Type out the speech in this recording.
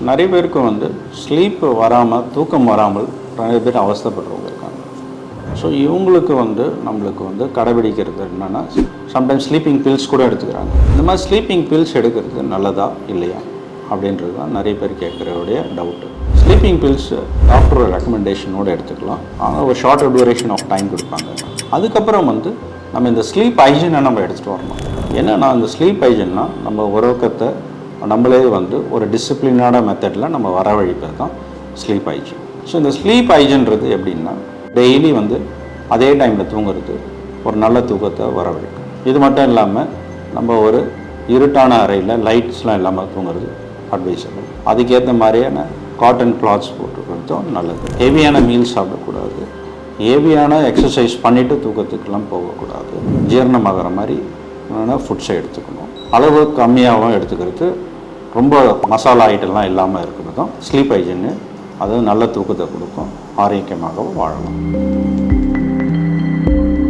நிறைய பேருக்கு வந்து ஸ்லீப் வராமல் தூக்கம் வராமல் நிறைய பேர் அவஸ்தைப்படுறவங்க இருக்காங்க. ஸோ இவங்களுக்கு வந்து நம்மளுக்கு வந்து கடைபிடிக்கிறது என்னென்னா சம்டைம்ஸ் ஸ்லீப்பிங் பில்ஸ் கூட எடுத்துக்கிறாங்க. இந்த மாதிரி ஸ்லீப்பிங் பில்ஸ் எடுக்கிறது நல்லதா இல்லையா அப்படின்றது தான் நிறைய பேர் கேட்குறவுடைய டவுட்டு. ஸ்லீப்பிங் பில்ஸ் டாக்டரோட ரெக்கமெண்டேஷனோடு எடுத்துக்கலாம். ஆனால் ஒரு ஷார்ட் டியூரேஷன் ஆஃப் டைம் கொடுப்பாங்க. அதுக்கப்புறம் வந்து நம்ம இந்த ஸ்லீப் ஹைஜீனை நம்ம எடுத்துகிட்டு வரணும். என்னென்னா இந்த ஸ்லீப் ஹைஜீன்னா நம்ம உறக்கத்தை நம்மளே வந்து ஒரு டிசிப்ளினான மெத்தடில் நம்ம வரவழைப்பது தான் ஸ்லீப் ஹைஜீன். ஸோ இந்த ஸ்லீப் ஹைஜீன்றது எப்படின்னா டெய்லி வந்து அதே டைமில் தூங்குறது ஒரு நல்ல தூக்கத்தை வரவழைக்கும். இது மட்டும் இல்லாமல் நம்ம ஒரு இருட்டான அறையில் லைட்ஸ்லாம் இல்லாமல் தூங்குறது அட்வைசபிள். அதுக்கேற்ற மாதிரியான காட்டன் கிளாத்ஸ் போட்டுக்கிறதும் நல்லது. ஹெவியான மீல்ஸ் சாப்பிடக்கூடாது. ஹெவியான எக்ஸசைஸ் பண்ணிவிட்டு தூக்கத்துக்கெல்லாம் போகக்கூடாது. ஜீரணமாகிற மாதிரி ஃபுட்ஸை எடுத்துக்கணும். அளவு கம்மியாகவும் எடுத்துக்கிறது, ரொம்ப மசாலா ஐட்டம்லாம் இல்லாமல் இருக்கிறது தான் ஸ்லீப் ஹைஜீன்னு. அது நல்ல தூக்கத்தை கொடுக்கும், ஆரோக்கியமாகவும் வாழலாம்.